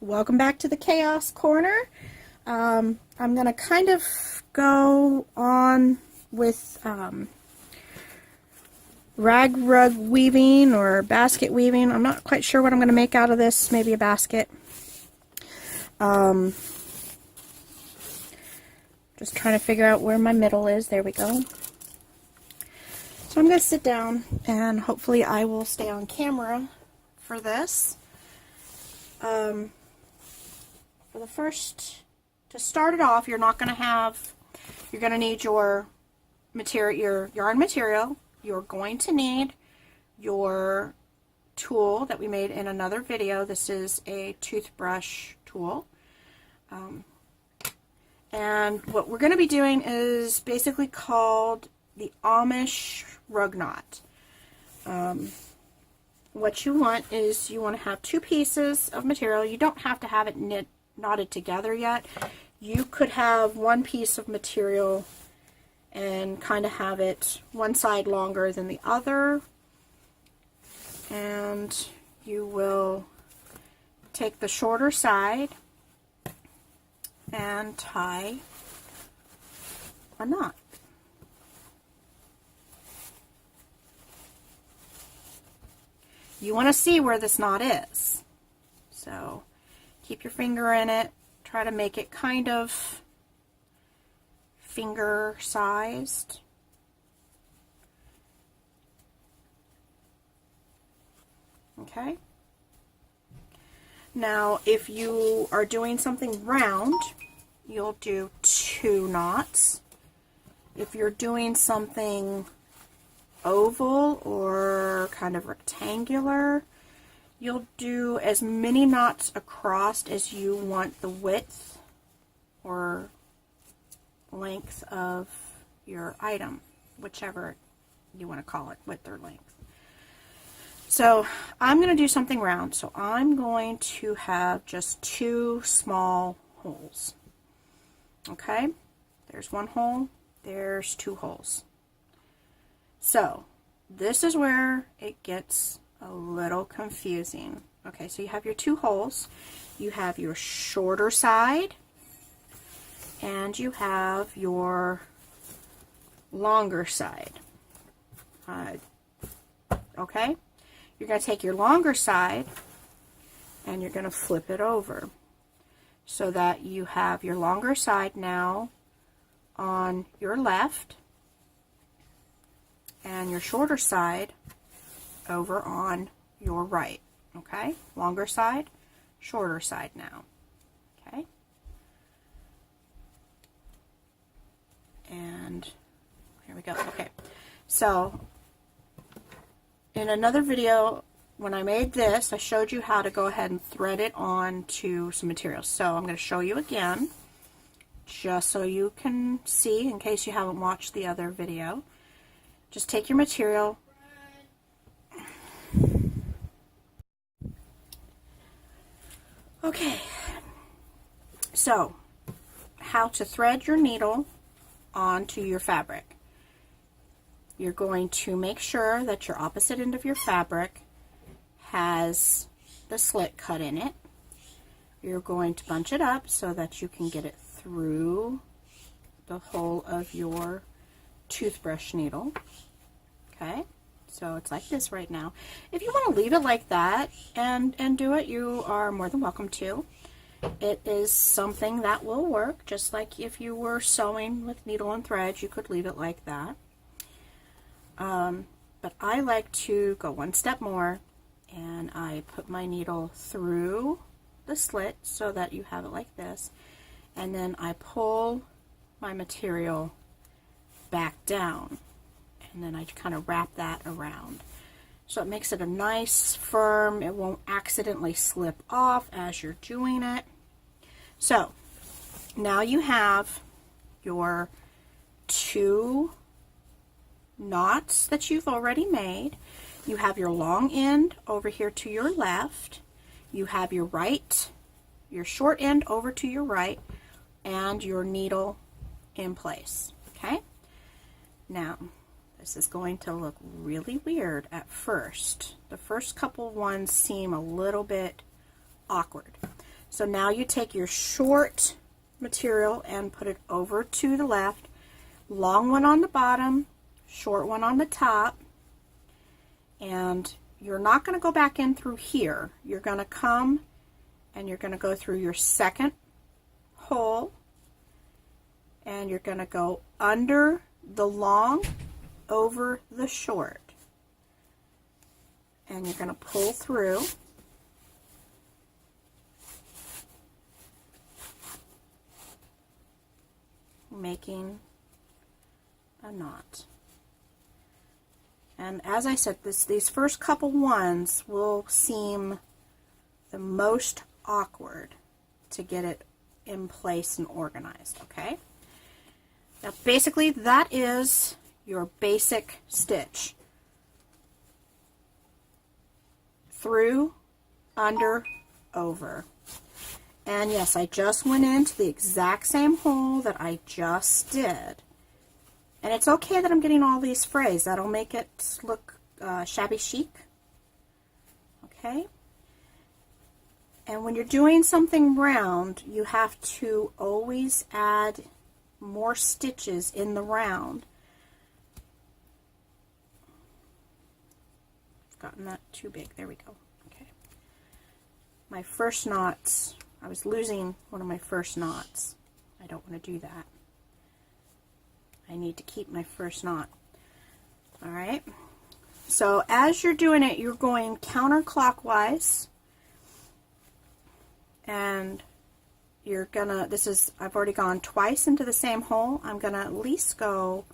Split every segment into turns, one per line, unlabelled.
welcome back to the Chaos Corner. I'm going to kind of go on with rug weaving or basket weaving. I'm not quite sure what I'm going to make out of this. Maybe a basket. Just trying to figure out where my middle is. There we go. So I'm going to sit down and hopefully I will stay on camera for this. For the first, to start it off, you're going to need your material, your yarn material. You're going to need your tool that we made in another video. This is a toothbrush tool. And what we're going to be doing is basically called the Amish rug knot. What you want is you want to have two pieces of material. You don't have to have it knotted together yet. You could have one piece of material and kind of have it one side longer than the other. And you will take the shorter side and tie a knot. You want to see where this knot is. So keep your finger in it. Try to make it kind of finger sized. Okay. Now, if you are doing something round, you'll do 2 knots. If you're doing something oval or kind of rectangular, you'll do as many knots across as you want the width or length of your item, whichever you want to call it, width or length. So I'm going to do something round, so I'm going to have just 2 small holes. Okay, there's 1 hole, there's 2 holes. So this is where it gets a little confusing. Okay, so you have your 2 holes, you have your shorter side, and you have your longer side. Okay, you're going to take your longer side and you're going to flip it over so that you have your longer side now on your left and your shorter side over on your right. Okay, longer side, shorter side now. Okay, and here we go. Okay, so in another video when I made this, I showed you how to go ahead and thread it onto some material. So I'm going to show you again just so you can see in case you haven't watched the other video. Just take your material, okay, so how to thread your needle onto your fabric. You're going to make sure that your opposite end of your fabric has the slit cut in it. You're going to bunch it up so that you can get it through the hole of your toothbrush needle. Okay, so it's like this right now. If you want to leave it like that and do it, you are more than welcome to. It is something that will work, just like if you were sewing with needle and thread, you could leave it like that. But I like to go one step more, and I put my needle through the slit so that you have it like this, and then I pull my material back down, and then I kind of wrap that around. So it makes it a nice firm, it won't accidentally slip off as you're doing it. So now you have your 2 knots that you've already made. You have your long end over here to your left, you have your short end over to your right, and your needle in place. Okay, now this is going to look really weird at first. The first couple ones seem a little bit awkward. So now you take your short material and put it over to the left, long one on the bottom, short one on the top, and you're not going to go back in through here. You're going to come and you're going to go through your second hole, and you're going to go under the long, over the short, and you're going to pull through. Making a knot. And as I said, these first couple ones will seem the most awkward to get it in place and organized, okay? Now basically that is your basic stitch. Through, under, over. And yes, I just went into the exact same hole that I just did. And it's okay that I'm getting all these frays. That'll make it look shabby chic. Okay? And when you're doing something round, you have to always add more stitches in the round. I've gotten that too big. There we go. Okay. My first knots, I was losing one of my first knots. I don't want to do that. I need to keep my first knot. Alright, so as you're doing it, you're going counterclockwise, and you're gonna, I've already gone twice into the same hole. I'm gonna at least go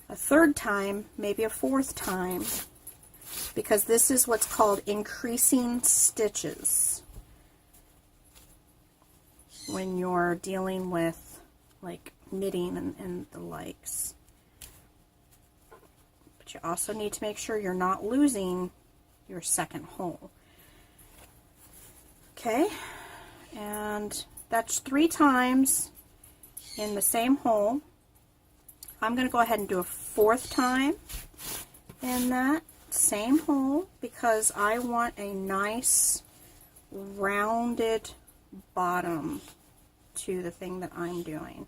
a third time, maybe a fourth time, because this is what's called increasing stitches when you're dealing with like knitting and the likes. But you also need to make sure you're not losing your second hole. Okay, and that's 3 times in the same hole. I'm going to go ahead and do a 4th time in that same hole because I want a nice rounded bottom to the thing that I'm doing.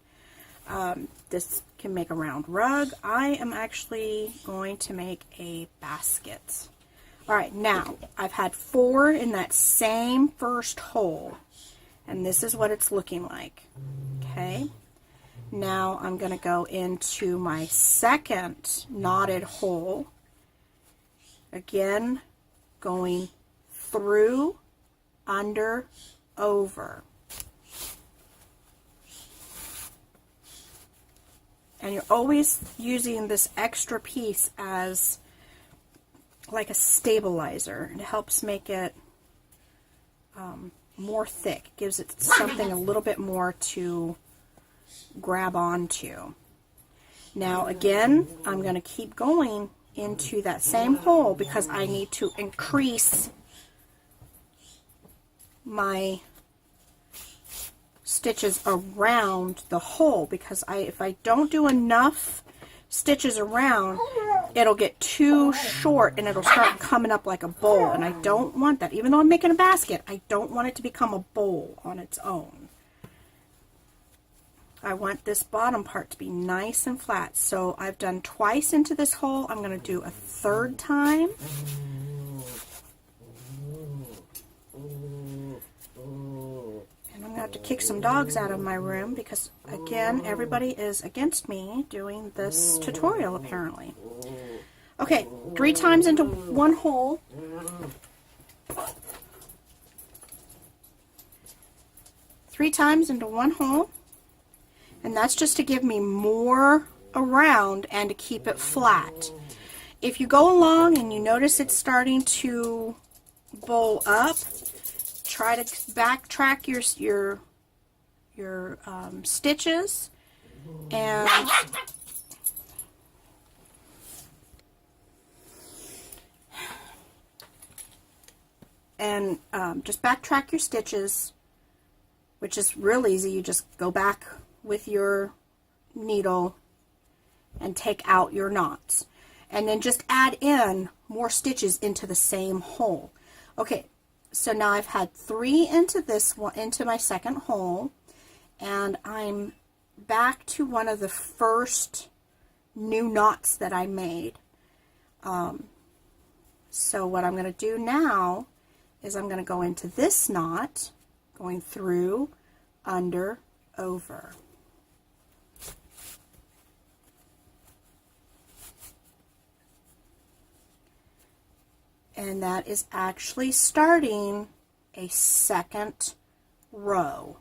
This can make a round rug. I am actually going to make a basket. Alright, now I've had 4 in that same first hole, and this is what it's looking like. Okay, now I'm going to go into my second knotted hole, again going through, under, over. And you're always using this extra piece as like a stabilizer. It helps make it more thick. It gives it something a little bit more to grab onto. Now again, I'm going to keep going into that same hole because I need to increase my stitches around the hole, because if I don't do enough stitches around, it'll get too short and it'll start coming up like a bowl, and I don't want that. Even though I'm making a basket, I don't want it to become a bowl on its own. I want this bottom part to be nice and flat. So I've done twice into this hole. I'm going to do a 3rd time. And I'm going to have to kick some dogs out of my room because, again, everybody is against me doing this tutorial, apparently. Okay, 3 times into one hole. 3 times into one hole. And that's just to give me more around and to keep it flat. If you go along and you notice it's starting to bowl up, try to backtrack your stitches and just backtrack your stitches, which is real easy. You just go back with your needle and take out your knots, and then just add in more stitches into the same hole. Okay, So now I've had 3 into this one, into my second hole, and I'm back to one of the first new knots that I made. So what I'm going to do now is I'm going to go into this knot, going through, under, over. And that is actually starting a second row.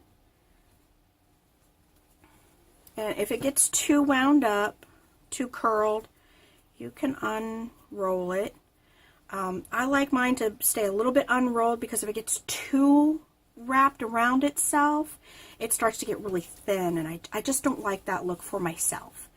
And if it gets too wound up, too curled, you can unroll it. I like mine to stay a little bit unrolled, because if it gets too wrapped around itself, it starts to get really thin, and I just don't like that look for myself.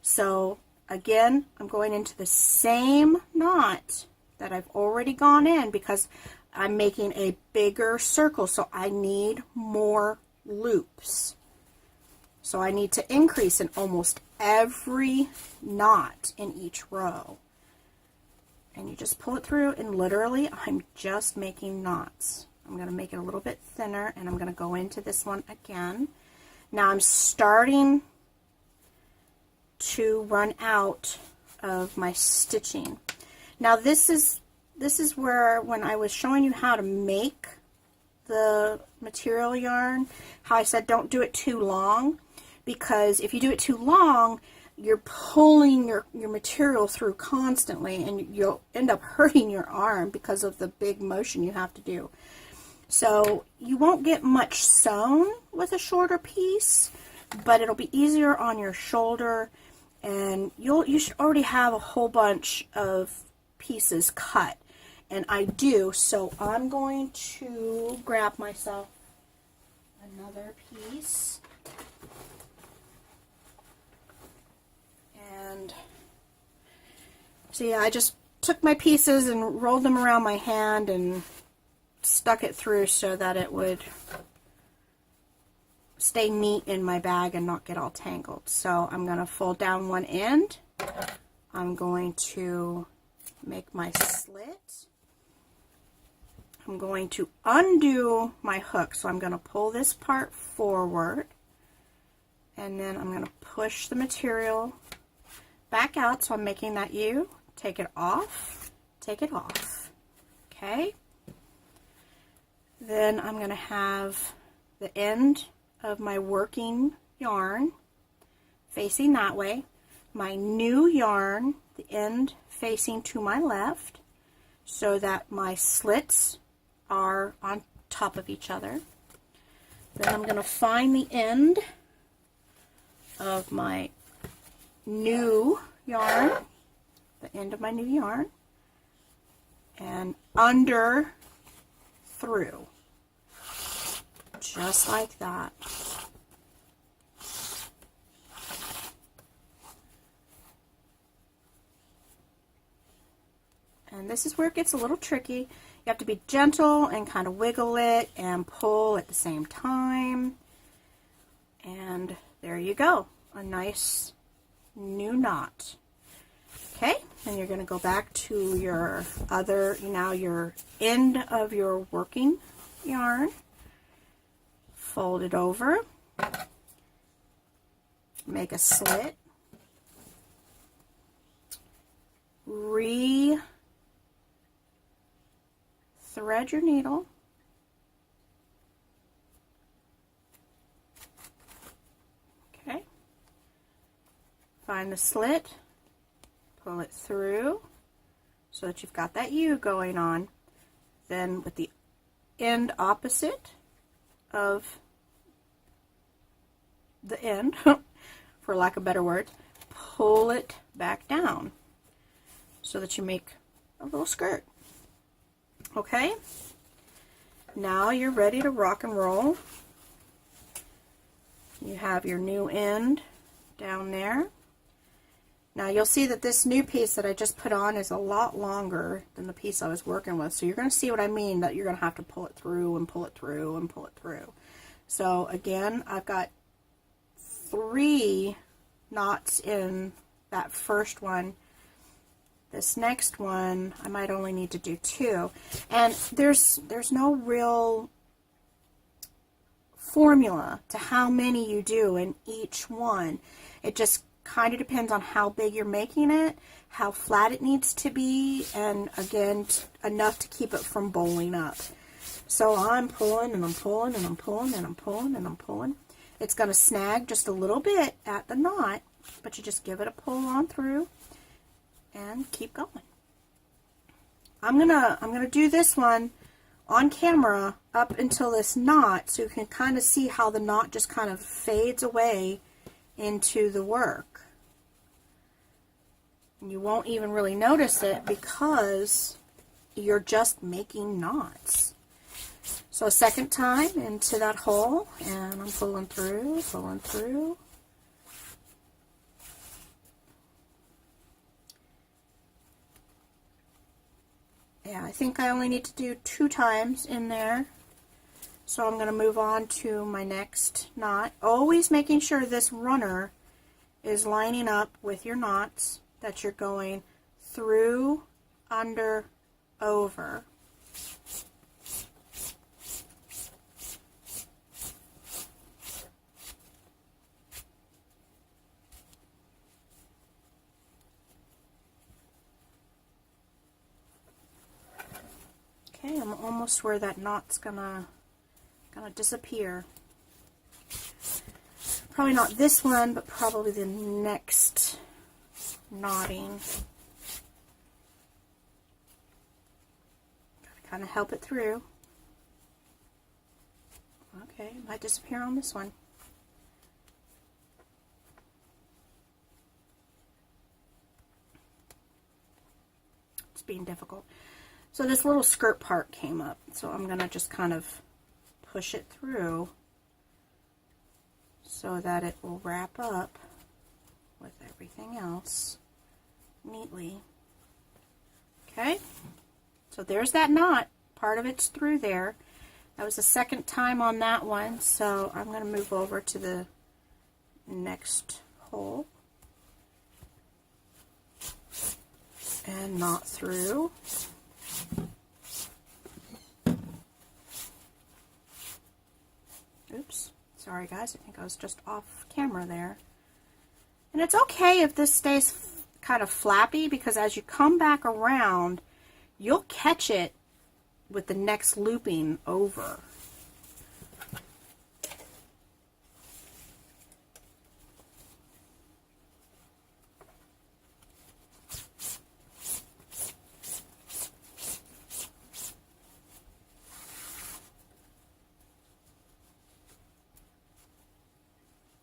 So again, I'm going into the same knot that I've already gone in, because I'm making a bigger circle, so I need more loops. So I need to increase in almost every knot in each row. And you just pull it through, and literally I'm just making knots. I'm going to make it a little bit thinner, and I'm going to go into this one again. Now I'm starting to run out of my stitching. Now this is where, when I was showing you how to make the material yarn, how I said don't do it too long, because if you do it too long, you're pulling your material through constantly, and you'll end up hurting your arm because of the big motion you have to do. So you won't get much sewn with a shorter piece, but it'll be easier on your shoulder, and you should already have a whole bunch of pieces cut, and I do. So I'm going to grab myself another piece. And see, I just took my pieces and rolled them around my hand and stuck it through so that it would stay neat in my bag and not get all tangled. So I'm going to fold down one end. I'm going to make my slit. I'm going to undo my hook. So I'm going to pull this part forward, and then I'm going to push the material back out, so I'm making that U. Take it off, take it off. Okay. Then I'm going to have the end of my working yarn facing that way. My new yarn, the end facing to my left, so that my slits are on top of each other. Then I'm going to find the end of my new yarn, the end of my new yarn, and under through, just like that. And this is where it gets a little tricky. You have to be gentle and kind of wiggle it and pull at the same time. And there you go, a nice new knot. Okay, and you're going to go back to your other, now your end of your working yarn, fold it over, make a slit, re-thread your needle, okay, find the slit, pull it through so that you've got that U going on. Then with the end opposite of the end, for lack of a better word, pull it back down so that you make a little skirt. Okay, now you're ready to rock and roll. You have your new end down there. Now you'll see that this new piece that I just put on is a lot longer than the piece I was working with. So you're going to see what I mean, that you're going to have to pull it through and pull it through and pull it through. So again, I've got 3 knots in that first one. this next one, I might only need to do 2. And there's no real formula to how many you do in each one. It just kind of depends on how big you're making it, how flat it needs to be, and again, enough to keep it from bowling up. So I'm pulling and I'm pulling and I'm pulling and I'm pulling and I'm pulling. It's going to snag just a little bit at the knot, but you just give it a pull on through and keep going. I'm gonna do this one on camera up until this knot, so you can kind of see how the knot just kind of fades away into the work. You won't even really notice it because you're just making knots. So a second time into that hole, and I'm pulling through, pulling through. Yeah, I think I only need to do 2 times in there. So I'm going to move on to my next knot. Always making sure this runner is lining up with your knots that you're going through, under, over. Okay, I'm almost where that knot's gonna disappear. Probably not this one, but probably the next knotting. Gotta kind of help it through. Okay, it might disappear on this one. It's being difficult. So this little skirt part came up, so I'm going to just kind of push it through so that it will wrap up with everything else neatly. Okay, so there's that knot. Part of it's through there. That was the second time on that one, so I'm going to move over to the next hole and knot through. Oops, sorry guys, I think I was just off camera there. And it's okay if this stays kind of flappy, because as you come back around, you'll catch it with the next looping over.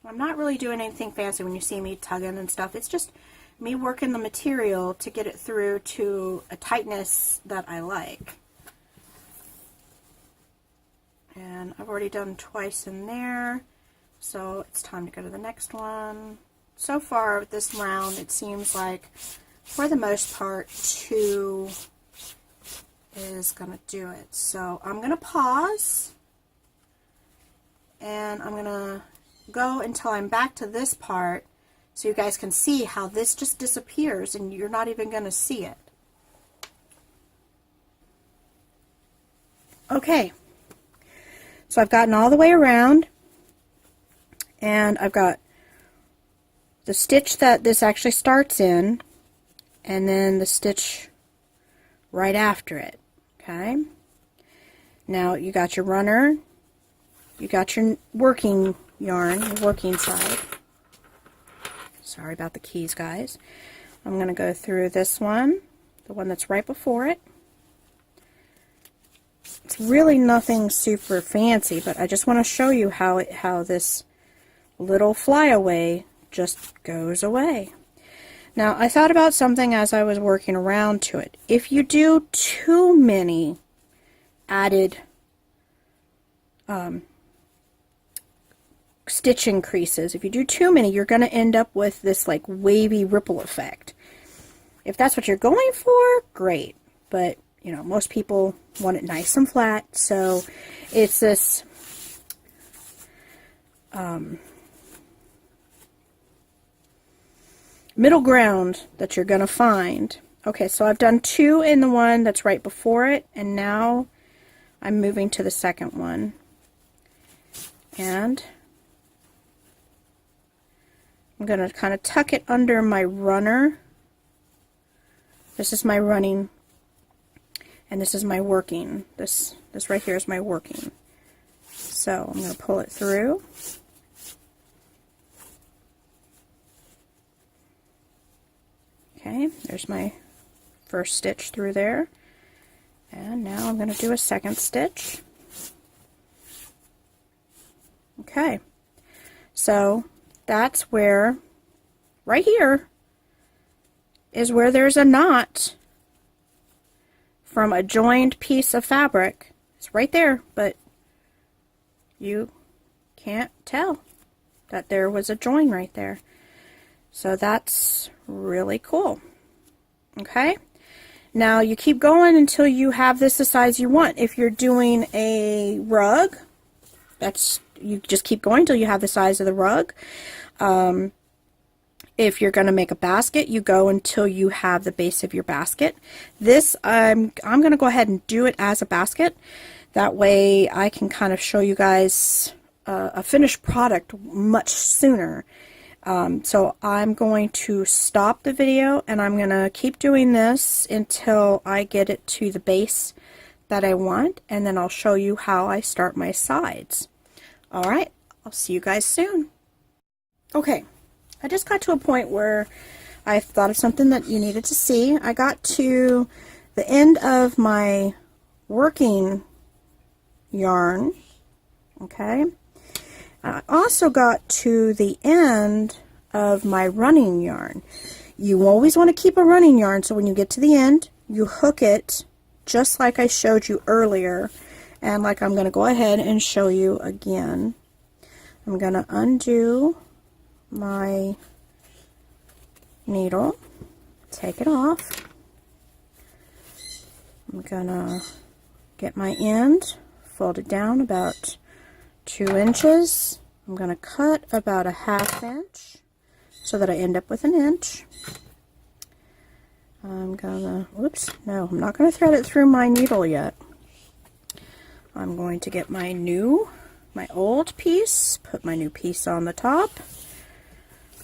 I'm not really doing anything fancy when you see me tugging and stuff. It's just me working the material to get it through to a tightness that I like. And I've already done twice in there, so it's time to go to the next one. So far with this round, it seems like for the most part 2 is going to do it. So I'm going to pause, and I'm going to go until I'm back to this part so you guys can see how this just disappears and you're not even going to see it. Okay, so I've gotten all the way around, and I've got the stitch that this actually starts in, and then the stitch right after it. Okay, now you got your runner, you got your working yarn, the working side. Sorry about the keys, guys. I'm going to go through this one, the one that's right before it. It's really nothing super fancy, but I just want to show you how this little flyaway just goes away. Now, I thought about something as I was working around to it. If you do too many added stitch increases, if you do too many, you're going to end up with this like wavy ripple effect. If that's what you're going for, great. But, you know, most people want it nice and flat, so it's this middle ground that you're going to find Okay, so I've done 2 in the one that's right before it, and now I'm moving to the second one. And I'm going to kind of tuck it under my runner. This is my running, and this is my working. This right here is my working. So I'm going to pull it through. Okay, there's my first stitch through there. And now I'm going to do a second stitch. Okay, so that's where, right here, is where there's a knot from a joined piece of fabric. It's right there, but you can't tell that there was a join right there. So that's really cool. Okay, now you keep going until you have this the size you want. If you're doing a rug, you just keep going till you have the size of the rug. If you're going to make a basket, you go until you have the base of your basket. This, I'm going to go ahead and do it as a basket. That way I can kind of show you guys a finished product much sooner. So I'm going to stop the video, and I'm going to keep doing this until I get it to the base that I want, and then I'll show you how I start my sides. Alright, I'll see you guys soon. Okay, I just got to a point where I thought of something that you needed to see. I got to the end of my working yarn, okay? I also got to the end of my running yarn. You always want to keep a running yarn, so when you get to the end, you hook it just like I showed you earlier, and like I'm going to go ahead and show you again. I'm going to undo my needle, take it off. I'm going to get my end folded down about 2 inches. I'm going to cut about a 1/2 inch so that I end up with 1 inch. I'm gonna, whoops, no, I'm not going to thread it through my needle yet. I'm going to get my old piece, put my new piece on the top.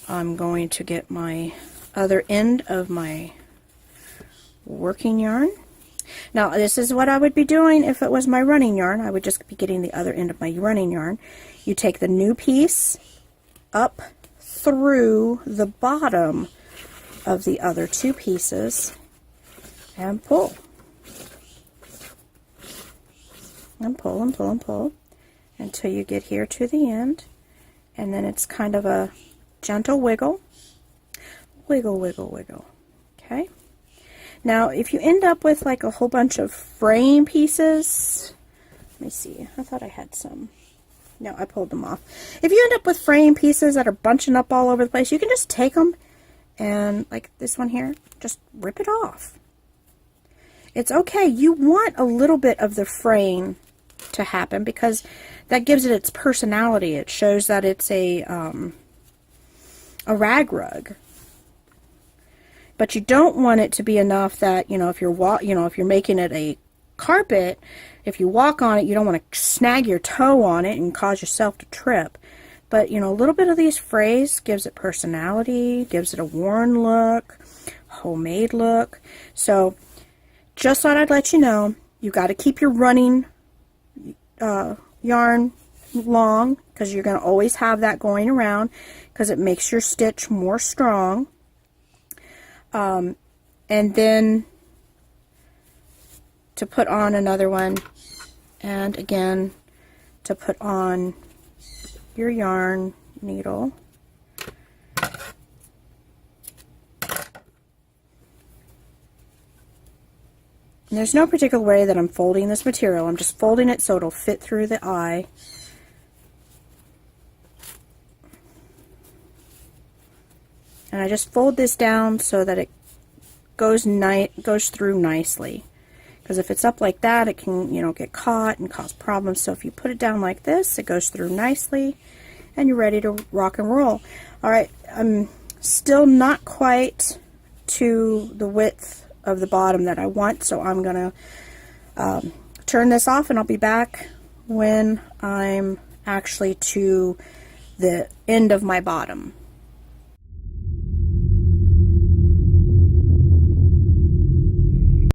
I'm going to get my other end of my working yarn. Now, this is what I would be doing if it was my running yarn. I would just be getting the other end of my running yarn. You take the new piece up through the bottom of the other 2 pieces and pull. And pull and pull and pull until you get here to the end. And then it's kind of a gentle wiggle. Wiggle, wiggle, wiggle. Okay? Now, if you end up with like a whole bunch of frame pieces, let me see, I thought I had some. No, I pulled them off. If you end up with frame pieces that are bunching up all over the place, you can just take them and, like this one here, just rip it off. It's okay. You want a little bit of the frame to happen because that gives it its personality. It shows that it's a rag rug. But you don't want it to be enough that, if you're making it a carpet, if you walk on it, you don't want to snag your toe on it and cause yourself to trip. But, a little bit of these frays gives it personality, gives it a worn look, homemade look. So, just thought I'd let you know, you got to keep your running yarn long, because you're going to always have that going around, because it makes your stitch more strong. And then to put on another one, and again to put on your yarn needle. And there's no particular way that I'm folding this material. I'm just folding it so it'll fit through the eye. And I just fold this down so that it goes through nicely. Because if it's up like that, it can, get caught and cause problems. So if you put it down like this, it goes through nicely, and you're ready to rock and roll. All right, I'm still not quite to the width of the bottom that I want. So I'm going to turn this off, and I'll be back when I'm actually to the end of my bottom.